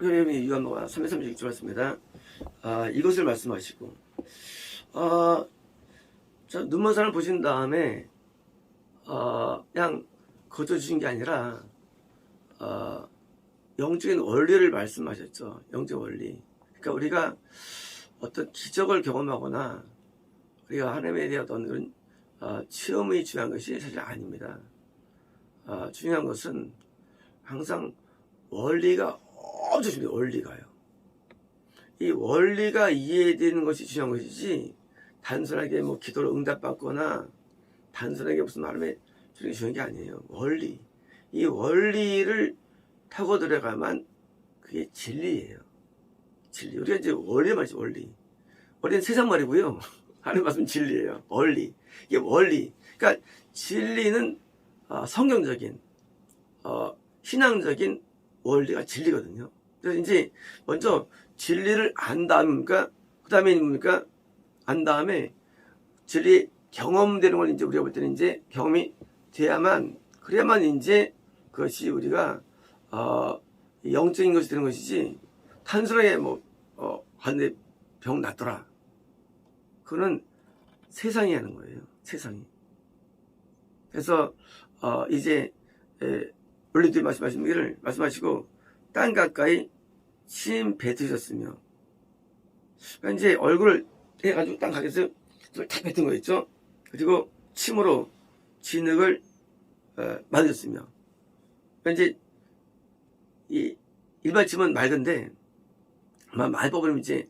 하나님이 유한마가 336절 말씀입니다. 이것을 말씀하시고 자, 눈먼 사람을 보신 다음에 그냥 거둬주신 게 아니라 영적인 원리를 말씀하셨죠. 영적 원리. 그러니까 우리가 어떤 기적을 경험하거나 우리가 하나님에 대한 어떤 그런 체험이 중요한 것이 사실 아닙니다. 중요한 것은 항상 원리가 엄청 중요해요. 원리가요. 이 원리가 이해되는 것이 중요한 것이지 단순하게 뭐 기도를 응답받거나 단순하게 무슨 말하면 중요한 게 아니에요. 원리. 이 원리를 타고 들어가면 그게 진리예요. 진리. 우리가 이제 원리 말이죠. 원리. 원리는 세상 말이고요. 하나님 말씀 진리예요. 원리. 이게 원리. 그러니까 진리는 성경적인 신앙적인 원리가 진리거든요. 그래서 이제 먼저 진리를 안 다음입니까? 그 다음에 뭡니까? 안 다음에 진리 경험되는 걸 이제 우리가 볼 때는 이제 경험이 돼야만 그래야만 이제 그것이 우리가 영적인 것이 되는 것이지 단순하게 한데 병 낫더라. 그거는 세상이 하는 거예요. 세상이. 그래서 이제 원리들이 말씀하신 말씀하시고 땅 가까이 침 뱉으셨으며 그러니까 이제 얼굴을 해가지고 땅 가게에서 탁 뱉은 거 있죠. 그리고 침으로 진흙을 만드셨으며 그러니까 이제 이 일반 침은 맑은데 아마 많이 뽑으면 이제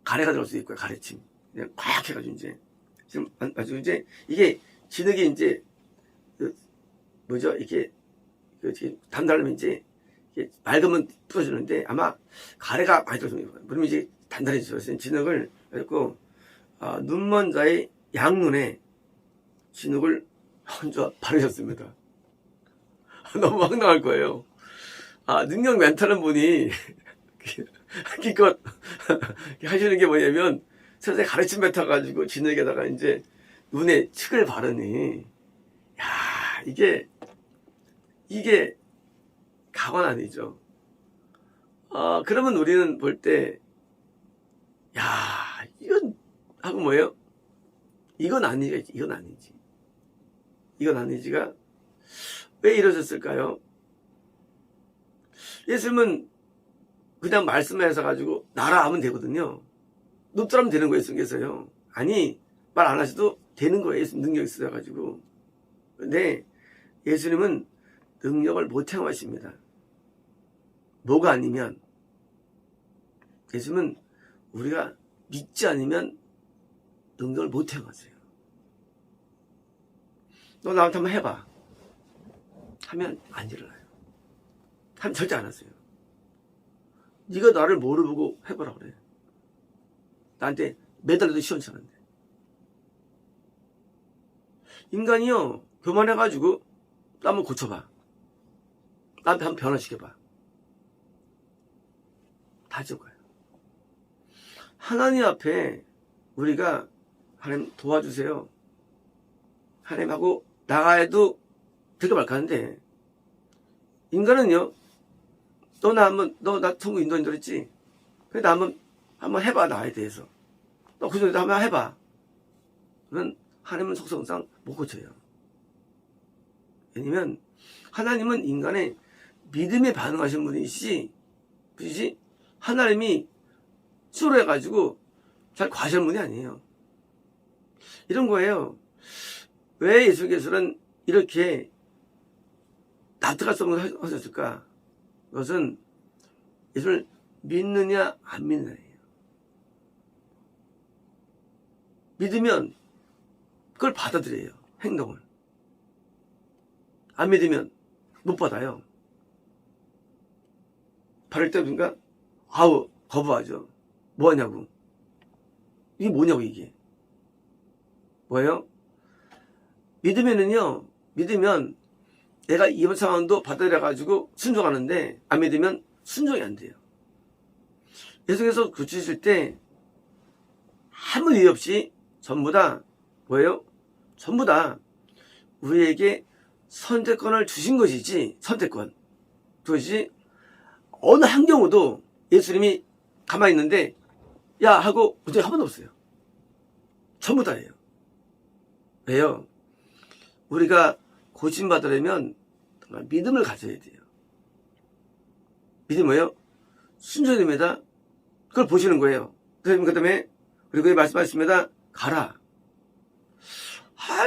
가래가 들어갈 수도 있고요. 가래침 그냥 꽉 해가지고 이제 지금 아주 이제 이게 진흙이 이제 뭐죠? 이렇게 단단하면 이제 맑으면 부서지는데 아마 가래가 많이 들어서 그러면 이제 단단해져서 진흙을 해갖고 눈먼 자의 양눈에 진흙을 혼자 바르셨습니다. 너무 황당할 거예요. 능력 멘탈은 분이 기껏 하시는 게 뭐냐면 세상에 가르침 뱉어가지고 진흙에다가 이제 눈에 칡을 바르니 야 이게 가관 아니죠. 그러면 우리는 볼 때 야 이건 하고 뭐예요? 이건 아니지. 이건 아니지가 왜 이러셨을까요? 예수님은 그냥 말씀해서 가지고 나라 하면 되거든요. 눕더라면 되는 거예요. 예수님께서요. 아니 말 안 하셔도 되는 거예요. 예수님 능력이 있어가지고. 근데 예수님은 능력을 못 행하십니다. 뭐가 아니면 예수님은 우리가 믿지 않으면 능력을 못 행하세요. 너 나한테 한번 해봐. 하면 안 일어나요. 하면 절대 안 하세요. 네가 나를 뭐를 보고 해보라 그래. 나한테 매달려도 시원찮은데. 인간이요 교만해가지고 나 한번 고쳐봐. 나한테 한번 변화시켜봐. 다 죽어요. 하나님 앞에 우리가 하나님 도와주세요. 하나님하고 나가야도 될까 말까 하는데 인간은요 너 나 천국 인도했지? 그래 나 한번 해봐 나에 대해서. 너 그 정도 한번 해봐. 그러면 하나님은 속성상 못 고쳐요. 왜냐면 하나님은 인간의 믿음에 반응하신 분이시지 하나님이 수로 해가지고 잘 과시하는 분이 아니에요. 이런 거예요. 왜 예수께서는 이렇게 납득할 수 없는 걸 하셨을까? 그것은 예수를 믿느냐 안 믿느냐예요. 믿으면 그걸 받아들여요. 행동을. 안 믿으면 못 받아요. 바를 때인가 거부하죠. 뭐하냐고. 이게 뭐냐고 이게. 뭐예요? 믿으면 내가 이번 상황도 받아들여가지고 순종하는데 안 믿으면 순종이 안 돼요. 예수께서 고치실 때 아무 이유 없이 전부 다 뭐예요? 전부 다 우리에게 선택권을 주신 것이지 선택권. 그것이 어느 한 경우도 예수님이 가만히 있는데 야 하고 본 적이 한 번도 없어요. 전부 다예요. 왜요? 우리가 고침받으려면 정말 믿음을 가져야 돼요. 믿음이 뭐예요? 순전입니다. 그걸 보시는 거예요. 그 다음에 그리고 말씀하셨습니다. 가라.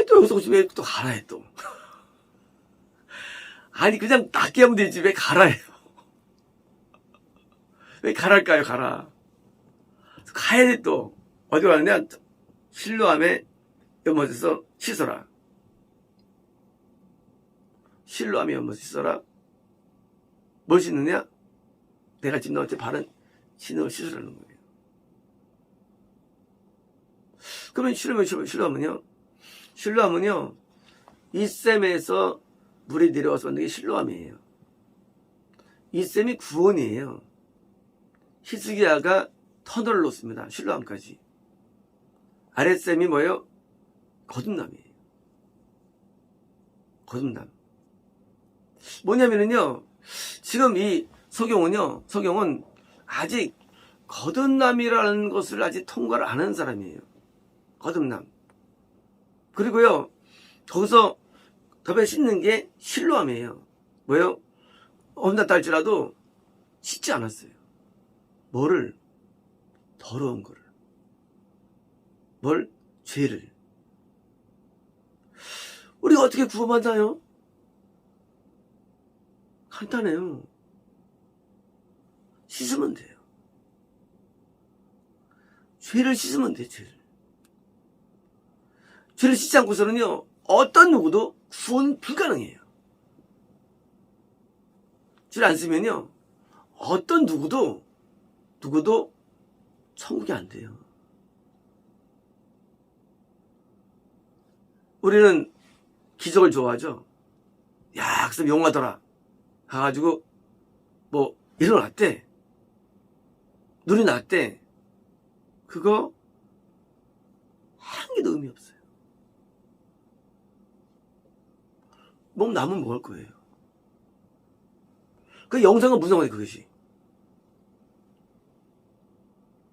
또 여기서 고치면 또 가라 해 또. 아니 그냥 낫게 하면 되지 왜 가라 해요. 왜 가랄까요? 가라. 가야 돼 또. 어디 가느냐? 실로암에 연못에서 씻어라. 실로암에 연못에서 씻어라. 뭘 씻느냐? 내가 지금 너한테 바른 신을 씻으라는 거예요. 그러면 실로암은요? 실로암은요, 이 샘에서 물이 내려와서 만든 게 실로암이에요. 이 샘이 구원이에요. 히스기야가 터널을 놓습니다. 실로암까지. 아랫샘이 뭐예요? 거듭남이에요. 거듭남. 뭐냐면요, 지금 이 석용은 아직 거듭남이라는 것을 아직 통과를 안 한 사람이에요. 거듭남. 그리고요, 거기서 덮에 씻는 게 실로암이에요. 뭐예요? 혼났다 할지라도 씻지 않았어요. 뭐를? 더러운 거를. 뭘? 죄를. 우리가 어떻게 구원받나요? 간단해요. 씻으면 돼요. 죄를 씻으면 돼요, 죄를. 죄를 씻지 않고서는요, 어떤 누구도 구원 불가능해요. 죄를 안 쓰면요, 어떤 누구도 천국이 안 돼요. 우리는 기적을 좋아하죠. 야, 그래서 용하더라. 가가지고, 일어났대. 눈이 났대. 그거, 한 개도 의미 없어요. 몸 남으면 먹을 거예요. 그 영상은 무슨 상관이에요, 그것이.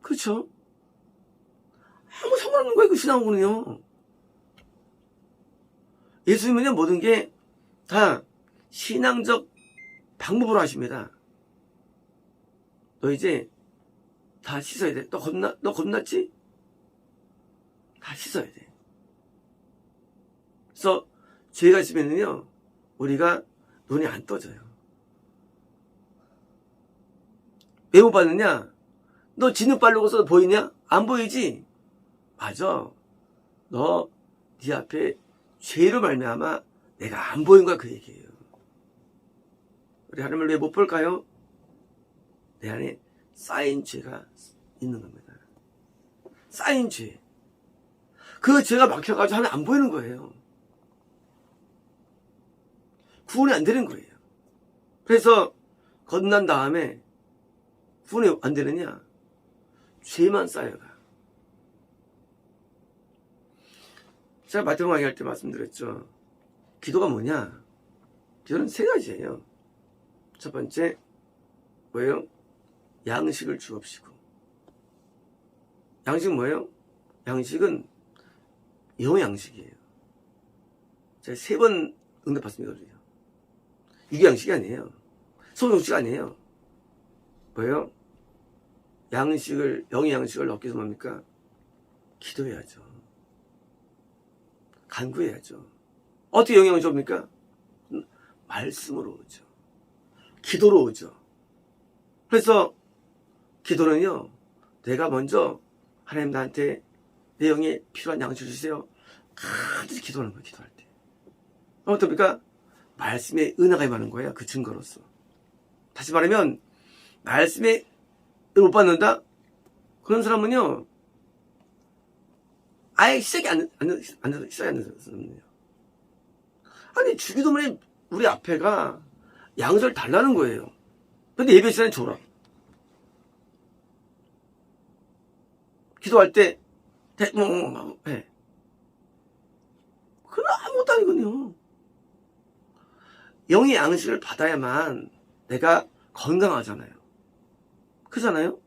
그렇죠? 아무 상관없는 거예요, 그 신앙하고는요. 예수님은요, 모든 게 다 신앙적 방법으로 하십니다. 너 이제 다 씻어야 돼. 너 겁났지? 다 씻어야 돼. 그래서 죄가 있으면요, 우리가 눈이 안 떠져요. 왜 못 봤느냐? 너 진흙 바르고서 보이냐? 안 보이지? 맞아. 너 네 앞에 죄로 말미암아 내가 안 보인 거야, 그 얘기예요. 우리 하나님을 왜 못 볼까요? 내 안에 쌓인 죄가 있는 겁니다. 쌓인 죄. 그 죄가 막혀가지고 하나님 안 보이는 거예요. 구원이 안 되는 거예요. 그래서 거듭난 다음에 구원이 안 되느냐? 죄만 쌓여가. 제가 마태복음 강의할 때 말씀드렸죠. 기도가 뭐냐? 기도는 세 가지예요. 첫 번째, 뭐예요? 양식을 주옵시고. 양식은 뭐예요? 양식은 영의 양식이에요. 제가 3번 응답받습니다. 이게 양식이 아니에요. 소용식 아니에요. 뭐예요? 영의 양식을 얻기 위해서 뭡니까? 기도해야죠. 간구해야죠. 어떻게 영의 양식이 옵니까? 말씀으로 오죠. 기도로 오죠. 그래서 기도는요, 내가 먼저 하나님 나한테 내 영에 필요한 양식을 주세요. 간절히 기도하는 거예요, 기도할 때. 어떻습니까? 말씀에 은혜가 임하는 거예요, 그 증거로서. 다시 말하면, 말씀에 못 받는다? 그런 사람은요, 아예 시작이 안 되는 사람이에요. 아니, 주기도문에 우리 앞에가 양식을 달라는 거예요. 근데 예배 시간에 줘라. 기도할 때, 해. 그건 아무것도 아니거든요. 영의 양식을 받아야만 내가 건강하잖아요. 크잖아요?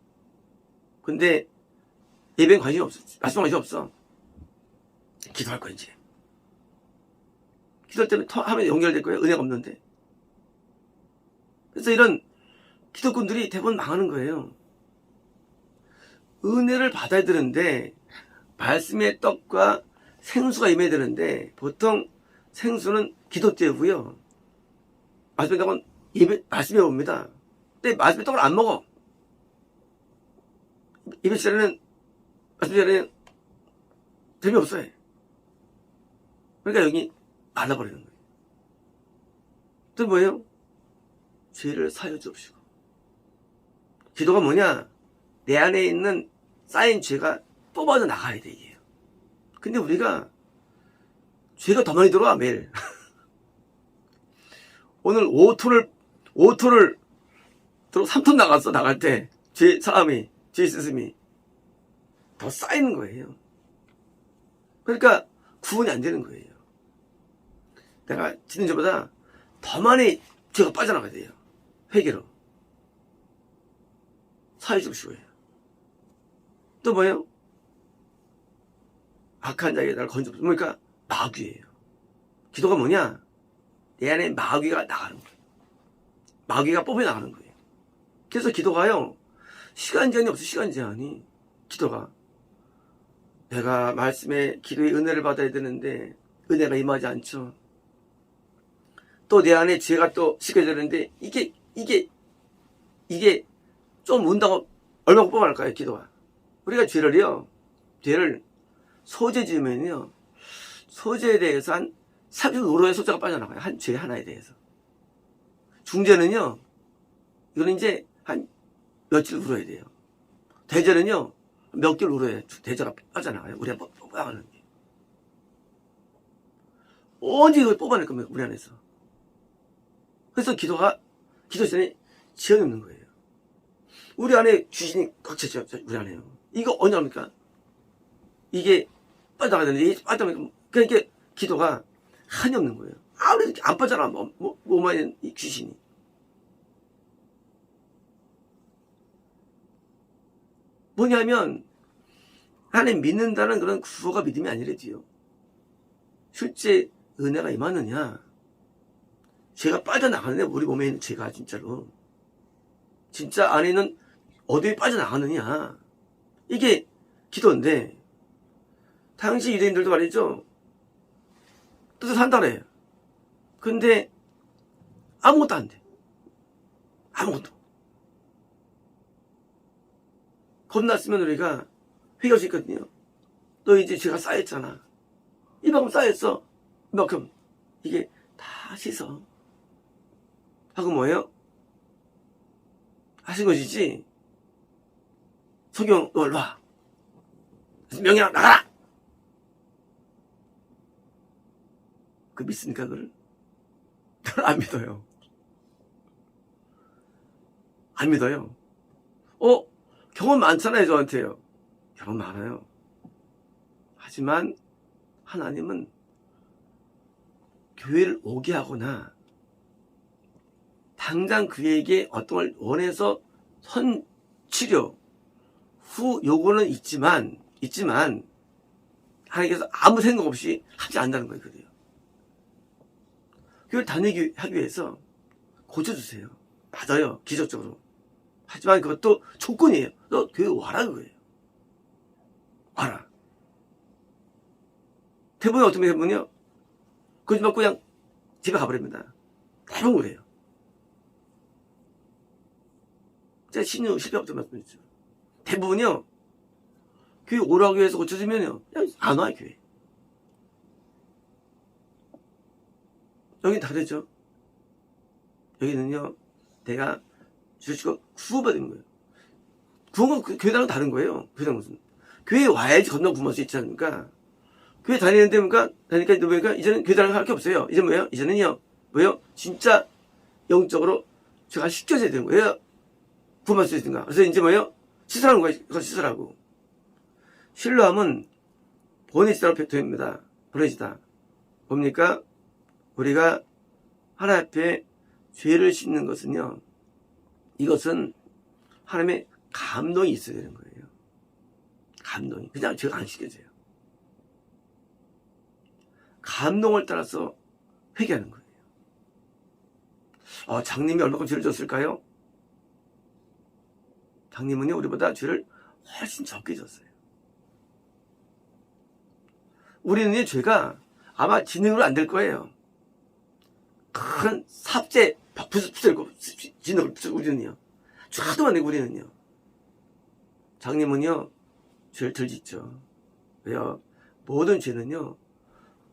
근데 예배엔 관심이 없어. 말씀 관심이 없어. 기도할 거야, 이제. 기도할 때는 하면 연결될 거예요. 은혜가 없는데. 그래서 이런 기독군들이 대부분 망하는 거예요. 은혜를 받아야 되는데, 말씀의 떡과 생수가 임해야 되는데, 보통 생수는 기도 때고요. 말씀의 떡은 말씀에 옵니다. 근데 말씀의 떡을 안 먹어. 예배 시간에는, 말씀 시간에는 재미없어요. 그러니까 여기 말라버리는 거예요. 또 뭐예요? 죄를 사여 주옵시고. 기도가 뭐냐? 내 안에 있는 쌓인 죄가 뽑아져 나가야 돼, 이게요. 근데 우리가 죄가 더 많이 들어와, 매일. 오늘 5톤을 3톤 나갔어, 나갈 때. 죄 사함이, 죄 스스미. 더 쌓이는 거예요. 그러니까 구원이 안 되는 거예요. 내가 지는 죄보다 더 많이 죄가 빠져나가야 돼요. 회개로. 사회 주시고요. 또 뭐예요? 악한 자에게 나를 건져. 뭡니까? 마귀예요. 기도가 뭐냐? 내 안에 마귀가 나가는 거예요. 마귀가 뽑혀 나가는 거예요. 그래서 기도가요, 시간 제한이 없어. 시간 제한이. 기도가 내가 말씀에 기도의 은혜를 받아야 되는데 은혜가 임하지 않죠. 또 내 안에 죄가 또 씻겨야 되는데 이게 좀 운다고 얼마나 뽑아낼까요? 기도가. 우리가 죄를 소재 지으면요, 소재에 대해서 한 35로의 소재가 빠져나가요. 한 죄 하나에 대해서. 중죄는요, 이거는 이제 한 며칠 울어야 돼요. 대죄는요, 몇 개월 울어야 대죄가 빠져나가요. 우리가 뽑아가는 게. 언제 이걸 뽑아낼 겁니까? 우리 안에서. 그래서 기도 시간에 지연이 없는 거예요. 우리 안에 귀신이 꽉 차죠. 우리 안에요. 이거 언제 합니까? 이게 빠져나가야 되는데, 이게 빠져나가니까, 그러니까 기도가 한이 없는 거예요. 아무래도 안 빠져나, 몸 안에 이 귀신이. 뭐냐면, 하나님 믿는다는 그런 구호가 믿음이 아니래도요. 실제 은혜가 임하느냐? 죄가 빠져나가느냐? 우리 몸에 있는 죄가 진짜로. 진짜 안에 있는 어디에 빠져나가느냐? 이게 기도인데, 당시 유대인들도 말이죠. 뜻을 한다 그래요. 근데 아무것도 안 돼. 아무것도. 겁났으면 우리가 회개할 수 있거든요. 너 이제 죄가 쌓였잖아. 이만큼 쌓였어. 이만큼. 이게 다 씻어. 하고 뭐예요? 하신 것이지. 성경 너 일로 와. 명예랑 나가라. 그 믿습니까 그걸? 저는 안 믿어요. 안 믿어요. 경험 많잖아요, 저한테요. 경험 많아요. 하지만 하나님은 교회를 오게 하거나 당장 그에게 어떤 걸 원해서 선치료 후 요구는 있지만 하나님께서 아무 생각 없이 하지 않는다는 거예요. 그래요. 교회를 다니기 하기 위해서 고쳐주세요. 맞아요. 기적적으로. 하지만 그것도 조건이에요. 너 교회 와라 그거예요. 와라. 대부분 어떤 대부분요? 거짓 받고 그냥 집에 가버립니다. 대부분 그래요. 제가 신유 실패부터 말씀드렸죠. 대부분요, 교회 오라고 해서 고쳐주면요, 그냥 안 와요, 교회. 여긴 다르죠. 여기는요, 내가 주시고 구원받은 거예요. 구원은 교회당은 다른 거예요. 교회당은 무슨. 교회에 와야지 건너 구원할 수 있지 않습니까? 교회 다니는데 보니까 이제는 교회당은 할 게 없어요. 이제 뭐예요? 이제는요, 진짜 영적으로 제가 씻겨져야 되는 거예요. 구원받을 수 있는가. 그래서 이제 시설하는 거예요. 그걸 시설하고. 신뢰함은 보내지다로 됩니다. 보내지다. 뭡니까? 우리가 하나님 앞에 죄를 씻는 것은요, 이것은 하나님의 감동이 있어야 되는 거예요. 감동이. 그냥 제가 안 시켜져요. 감동을 따라서 회개하는 거예요. 장님이 얼마큼 죄를 졌을까요? 장님은요, 우리보다 죄를 훨씬 적게 졌어요. 우리는 죄가 아마 진흙으로 안 될 거예요. 큰 삽재 부수고 진흙을 부수고 우리는요. 하도 많이 우리는요. 장님은요, 죄를 덜 짓죠. 왜요? 모든 죄는요,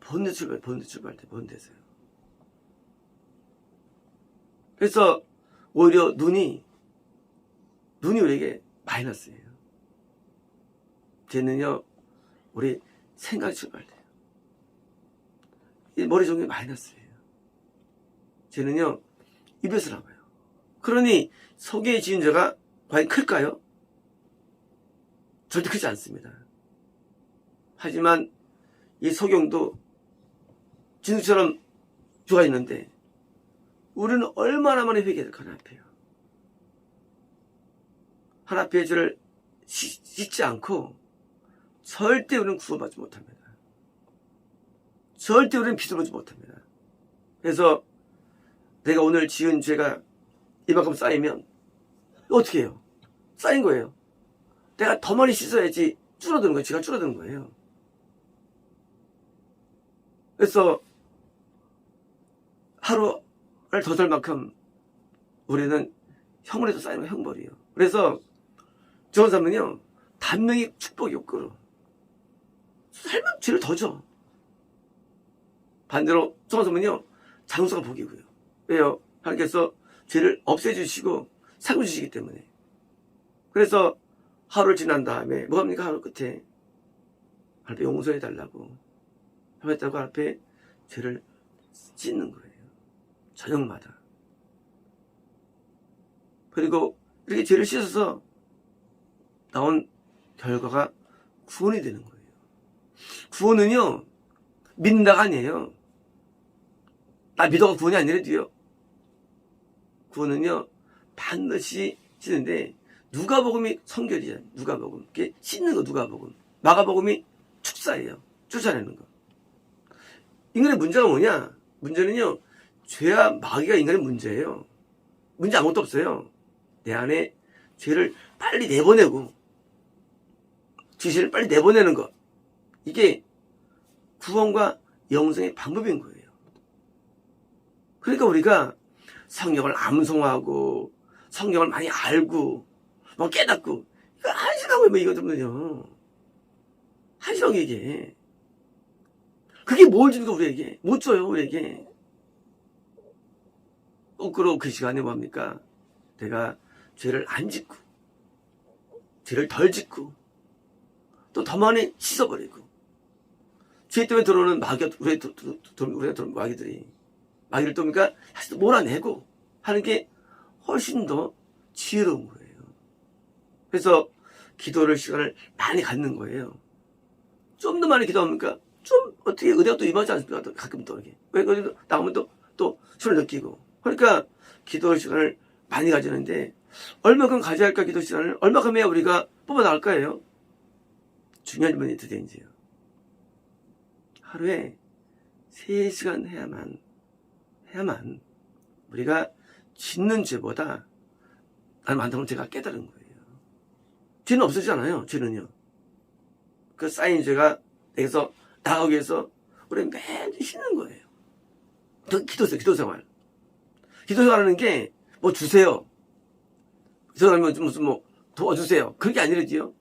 본데 출발할 때 본데서요. 그래서 오히려 눈이 우리에게 마이너스예요. 죄는요, 우리 생각이 출발돼요. 이 머리 종이 마이너스예요. 죄는요, 입에서 나와요. 그러니 속에 지은 죄가 과연 클까요? 절대 크지 않습니다. 하지만 이 소경도 진흙처럼 죄가 있는데 우리는 얼마나 많이 회개할까 하나님 앞에요. 하나님 앞에 죄를 씻지 않고 절대 우리는 구원받지 못합니다. 절대 우리는 비춰보지 못합니다. 그래서 내가 오늘 지은 죄가 이만큼 쌓이면 어떻게 해요? 쌓인 거예요. 내가 더 많이 씻어야지 줄어드는 거예요. 죄가 줄어드는 거예요. 그래서 하루를 더 살 만큼 우리는 형벌에도 쌓이는 거 형벌이에요. 그래서 저런 사람은요, 단명이 축복이요, 끌어. 살면 죄를 더 져. 반대로 저런 사람은요, 장수가 복이고요. 왜요? 하나님께서 죄를 없애주시고 사귀어주시기 때문에. 그래서 하루를 지난 다음에 뭐 합니까? 하루 끝에 하나님 앞에 용서해달라고 하나님 앞에 죄를 씻는 거예요. 저녁마다. 그리고 이렇게 죄를 씻어서 나온 결과가 구원이 되는 거예요. 구원은요, 믿는다가 아니에요. 나 믿어가 구원이 아니라도요. 구원은요, 반드시 씻는데, 누가복음이 성결이잖아요. 누가복음. 이게 씻는 거, 누가복음. 마가복음이 축사예요. 쫓아내는 거. 인간의 문제가 뭐냐? 문제는요, 죄와 마귀가 인간의 문제예요. 문제 아무것도 없어요. 내 안에 죄를 빨리 내보내고, 지시를 빨리 내보내는 것. 이게 구원과 영생의 방법인 거예요. 그러니까 우리가 성경을 암송하고, 성경을 많이 알고, 뭐 깨닫고, 이거 한시라고요, 뭐 이거들은요. 한시라고 이게. 그게 뭘 주는 거 우리에게? 못 줘요, 우리에게. 거꾸로 그 시간에 뭡니까? 내가 죄를 안 짓고, 죄를 덜 짓고, 또 더 많이 씻어버리고, 죄 때문에 들어오는 우리에 들어오는 마귀를 또 다시 몰아내고 하는 게 훨씬 더 지혜로운 거예요. 그래서 기도를 시간을 많이 갖는 거예요. 좀 더 많이 기도합니까? 좀 어떻게 의대가 또 임하지 않습니까? 가끔 또 이렇게. 왜 어디 나가면 또 술을 느끼고. 그러니까 기도 시간을 많이 가지는데 얼마큼 가져야 할까 기도 시간을 얼마큼 해야 우리가 뽑아나갈까요? 중요한 질문이 드디어인지요. 하루에 3시간 해야만 우리가 짓는 죄보다 나는 많다고 제가 깨달은 거예요. 죄는 없어지잖아요. 죄는요. 그 쌓인 죄가 내게서 나가기 위해서 우리는 매일 쉬는 거예요. 기도 생활. 기도 생활하는 게 뭐 주세요. 저 사람이 무슨 뭐 도와주세요. 그게 아니라지요.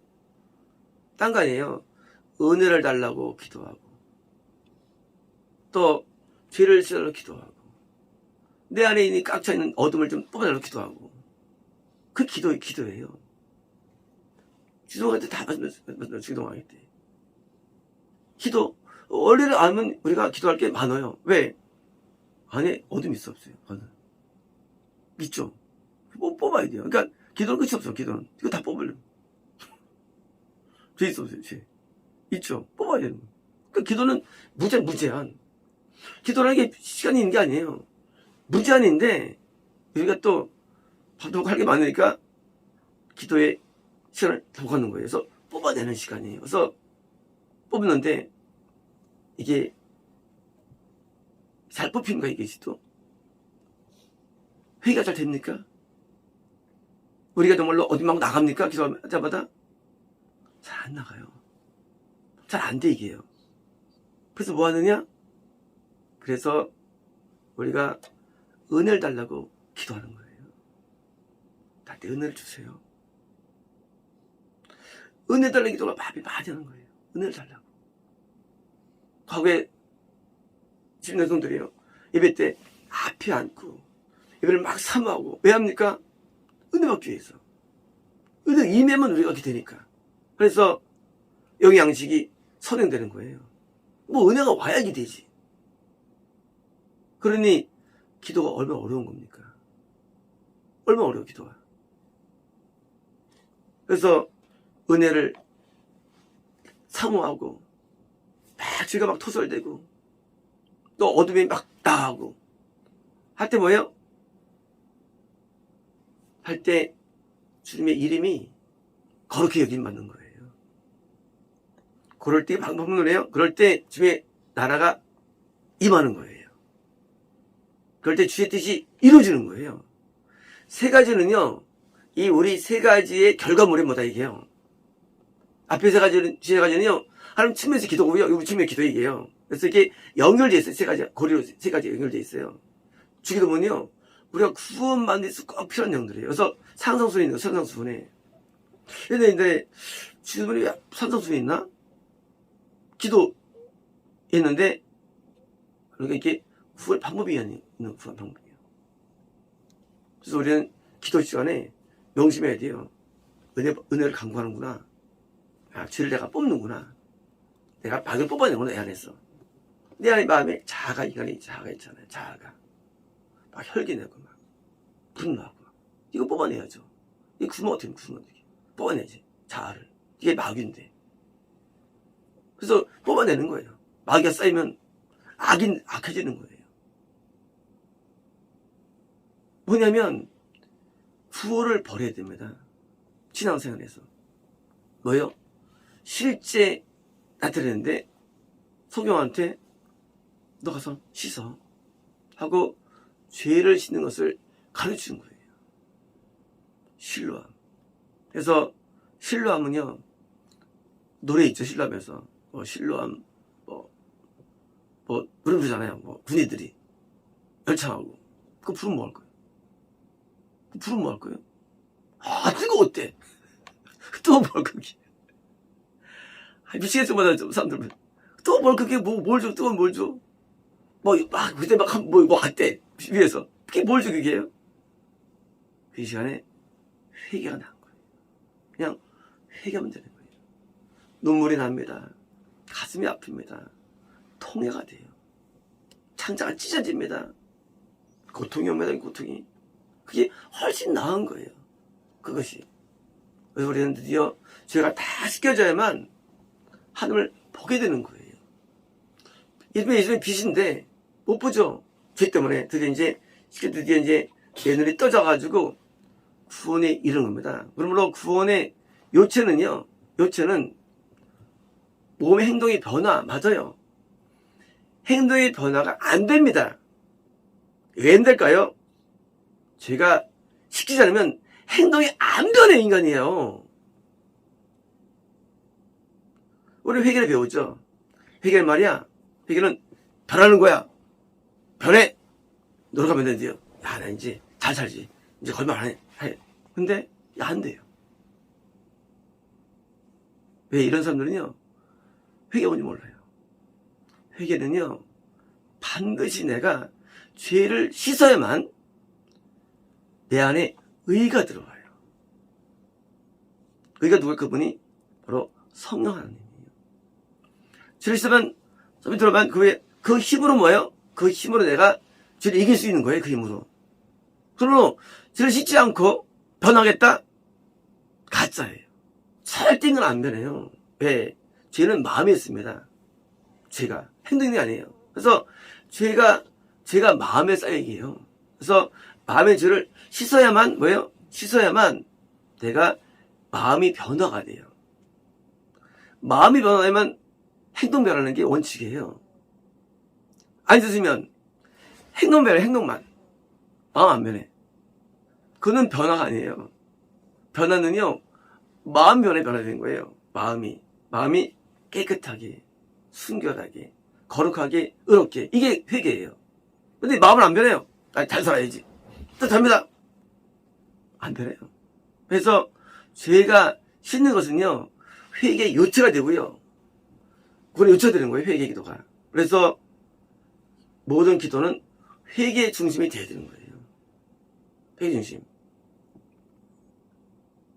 딴 거 아니에요. 은혜를 달라고 기도하고 또 죄를 씻으려고 기도하고 내 안에 있는 꽉 차있는 어둠을 좀 뽑아내려고 기도하고 그 기도예요. 기도할 때 다 맞으면 기도할 때. 기도 원래는 알면 우리가 기도할 게 많아요. 왜? 안에 어둠이 있어 없어요? 있죠. 뭐 뽑아야 돼요. 그러니까 기도는 끝이 없어. 기도는 이거 다 뽑으려면 죄 있어 없어요? 죄 있죠. 뽑아야 되는 거예요. 그러니까 기도는 무제한. 기도라는 게 시간이 있는 게 아니에요. 무제한인데 우리가 또 밥도 먹고 할 게 많으니까 기도에 시간을 더 갖는 거예요. 그래서 뽑아내는 시간이에요. 그래서 뽑는데 이게 잘 뽑힙니까? 이게 또 회의가 잘 됩니까? 우리가 정말로 어디 막 나갑니까? 기도하자마자 잘 안 나가요. 잘 안 돼 이게요. 그래서 뭐 하느냐? 그래서 우리가 은혜를 달라고 기도하는 거예요. 나한테 은혜를 주세요. 은혜 달라고 기도가 많이 하는 거예요. 은혜를 달라고. 과거에 신여성들이요. 예배 때 앞에 앉고 예배를 막 사모하고 왜 합니까? 은혜 받기 위해서. 은혜 임하면 우리가 그렇게 되니까. 그래서 영양식이 선행되는 거예요. 뭐 은혜가 와야 이게 되지. 그러니 기도가 얼마나 어려운 겁니까? 얼마나 어려워 기도가. 그래서 은혜를 사모하고 막 죄가 막 토설되고 또 어둠이 막 나하고 할 때 뭐예요? 할 때 주님의 이름이 거룩히 여김 받는 거예요. 그럴 때 방법은 해요. 그럴 때 주의 나라가 임하는 거예요. 그럴 때 주의 뜻이 이루어지는 거예요. 세 가지는요, 이 우리 세 가지의 결과물이 뭐다 이게요. 앞에 세 가지는, 뒤에 세 가지는요, 하나님 측면에서 기도고요, 우리 측면에 기도 얘기예요. 그래서 이게 연결되어 있어요. 세 가지, 고리로 세 가지 연결되어 있어요. 주기도문이요, 우리가 구원받는 데서 꼭 필요한 내용들이에요. 그래서 상상순이 있는 거, 상상순에. 근데 주기도문이 상상순이 있나? 기도했는데, 그러니까 이게 구원 방법이 있는 구원 방법이에요. 그래서 우리는 기도 시간에 명심해야 돼요. 은혜를 강구하는구나. 아, 죄를 내가 뽑는구나. 내가 박을 뽑아내구나, 내 안에서. 내 안에 마음에 자아가 있잖아요. 자아가. 막 혈기 내고, 막, 분노하고. 이거 뽑아내야죠. 이거 구면 어떻게 구면 어떻게. 뽑아내지. 자아를. 이게 마귀인데. 그래서 뽑아내는 거예요. 마귀가 쌓이면 악해지는 거예요. 뭐냐면, 구호를 버려야 됩니다. 신앙생활에서. 뭐요? 실제 나타내는데, 성경한테, 너 가서 씻어. 하고, 죄를 씻는 것을 가르치는 거예요. 실로함. 그래서, 실로함은요, 노래 있죠, 실로함에서. 실로함, 노래 부르잖아요. 군인들이. 열창하고. 그거 부르면 뭐 할 거예요? 부르면 뭐 할 거예요? 아, 뜨거웠대. 또 뭘 그게. 미치겠어, 사람들. 또 뭘 그게, 뭘 줘, 또 뭘 줘? 그때 왔대. 위에서. 그게 뭘 줘, 그게요? 그 시간에 회개가 난 거예요. 그냥 회개하면 되는 거예요. 눈물이 납니다. 가슴이 아픕니다. 통해가 돼요. 창자가 찢어집니다. 고통이 옵니다, 고통이. 그게 훨씬 나은 거예요. 그것이. 그래서 우리는 드디어 죄가 다 씻겨져야만 하늘을 보게 되는 거예요. 예수님이 빛인데 못 보죠. 죄 때문에 드디어 이제 내 눈이 떠져가지고 구원에 이르는 겁니다. 그러므로 구원의 요체는 몸의 행동의 변화, 맞아요. 행동의 변화가 안 됩니다. 왜 안 될까요? 죄가 시키지 않으면 행동이 안 변해, 인간이에요. 우리 회개를 배우죠. 회개는 말이야. 회개는 변하는 거야. 변해. 노력하면 되는데요. 야, 나 이제 잘 살지. 이제 거짓말 안 해. 근데, 안 돼요. 왜 이런 사람들은요, 회개 뭔지 몰라요. 회개는요, 반드시 내가 죄를 씻어야만 내 안에 의가 들어와요. 의가 누가 그분이 바로 성령 하나님이에요. 죄를 씻으면, 좀 들어보면 그 힘으로 뭐예요? 그 힘으로 내가 죄를 이길 수 있는 거예요, 그 힘으로. 그러므로 죄를 씻지 않고 변하겠다? 가짜예요. 절대 안 변해요. 왜? 죄는 마음에 있습니다. 죄가. 행동이 아니에요. 그래서 죄가 마음에 쌓이게요. 그래서 마음의 죄를 씻어야만, 뭐예요? 씻어야만 내가 마음이 변화가 돼요. 마음이 변화되면 행동 변화하는 게 원칙이에요. 안 있으면 행동 변화, 행동만. 마음 안 변해. 그는 변화가 아니에요. 변화는요, 마음 변화에 변화되는 거예요. 마음이 깨끗하게, 순결하게, 거룩하게, 의롭게. 이게 회개예요. 근데 마음은 안 변해요. 잘 살아야지. 또 됩니다. 안 변해요. 그래서 죄가 씻는 것은요, 회개의 요체가 되고요. 그건 요체가 되는 거예요, 회개 기도가. 그래서 모든 기도는 회개의 중심이 돼야 되는 거예요. 회개 중심.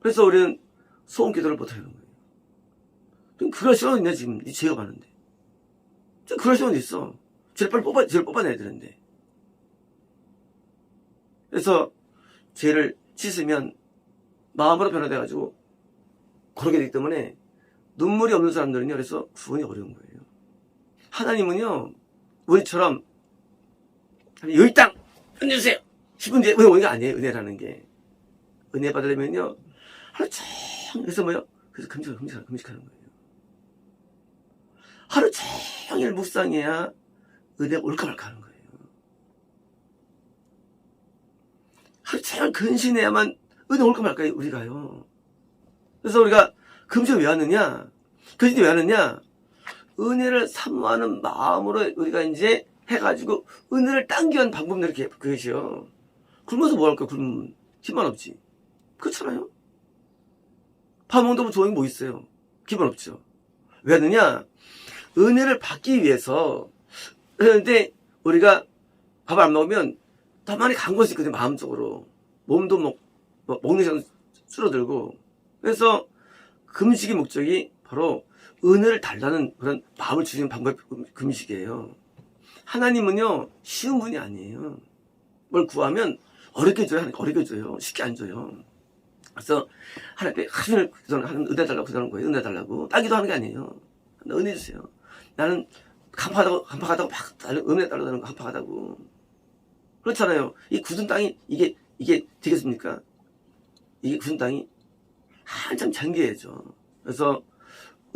그래서 우리는 소원 기도를 못하는 거예요. 좀 그럴 시간은 있네, 지금. 이 죄가 많은데. 좀 그럴 시간은 있어. 죄를 뽑아내야 되는데. 그래서 죄를 씻으면 마음으로 변화돼가지고 그러게 되기 때문에 눈물이 없는 사람들은요, 그래서 구원이 어려운 거예요. 하나님은요, 우리처럼 여기 땅 은혜 주세요. 10분 뒤에 은혜 오는 게 아니에요. 은혜라는 게. 은혜 받으려면요, 하루 종일, 그래서 뭐요? 그래서 금식하는 거예요. 하루 종일 묵상해야 은혜가 올까 말까 하는 거예요. 하루 종일 근신해야만 은혜 올까 말까 우리가요. 그래서 우리가 금식을 왜 하느냐? 근신을 왜 하느냐? 은혜를 사모하는 마음으로 우리가 이제 해가지고 은혜를 당기 위한 방법들이 그것이요. 굶어서 뭐 할까? 굶으면 힘만 없지. 그렇잖아요. 밥 먹는다고 좋은 게 뭐 있어요? 기분 없죠. 왜 하느냐? 은혜를 받기 위해서. 그런데 우리가 밥을 안 먹으면 더 많이 간 것이 있거든요. 마음속으로. 몸도 먹는 시간 줄어들고. 그래서 금식의 목적이 바로 은혜를 달라는 그런 마음을 주시는 방법이 금식이에요. 하나님은요, 쉬운 분이 아니에요. 뭘 구하면 어렵게 줘요. 어렵게 줘요. 쉽게 안 줘요. 그래서 하나님께 하나님 은혜 달라고 그러는 거예요. 은혜 달라고. 따기도 하는 게 아니에요. 은혜 주세요. 나는 간파하다고 막 은혜 달라고 간파하다고. 그렇잖아요. 이 굳은 땅이 이게 되겠습니까? 이게 굳은 땅이 한참 잠겨야죠. 그래서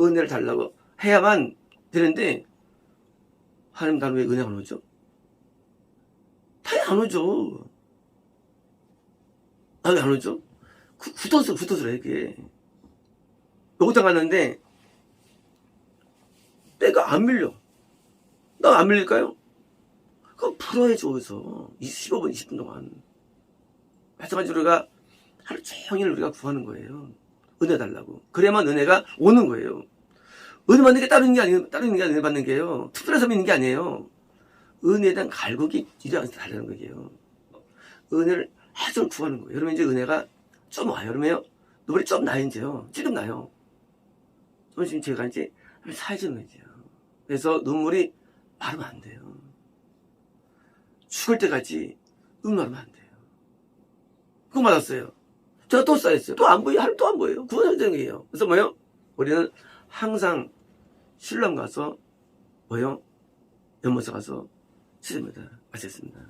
은혜를 달라고 해야만 되는데 하나님 나는 왜 은혜가 안 오죠? 당연히 안 오죠. 나 왜 안 오죠? 굳어서 이게. 목욕탕 갔는데 때가 안 밀려. 나 안 밀릴까요? 그럼 풀어야죠. 어디서 15분 20분 동안. 마찬가지로 우리가 하루 종일 우리가 구하는 거예요. 은혜 달라고. 그래야만 은혜가 오는 거예요. 은혜 받는 게 다른 게 아니에요. 다른 게 은혜 받는 게요. 특별해서 믿는 게 아니에요. 은혜에 대한 갈국이 이래서 달라는 거예요. 은혜를 하루 구하는 거예요. 여러분 이제 은혜가 좀 와요. 그러면요. 눈물이 좀 나요, 이제요. 지금 나요. 지금 제가 이제 사해지는 거죠. 그래서 눈물이 마르면 안 돼요. 죽을 때까지 눈물 마르면 안 돼요. 그거 맞았어요. 제가 또 쌓였어요. 또 안 보여요. 하루 또 안 보여요. 구원 상정이에요. 그래서 뭐요? 우리는 항상 신랑 가서 뭐요? 연못에 가서 치릅니다. 마쳤습니다.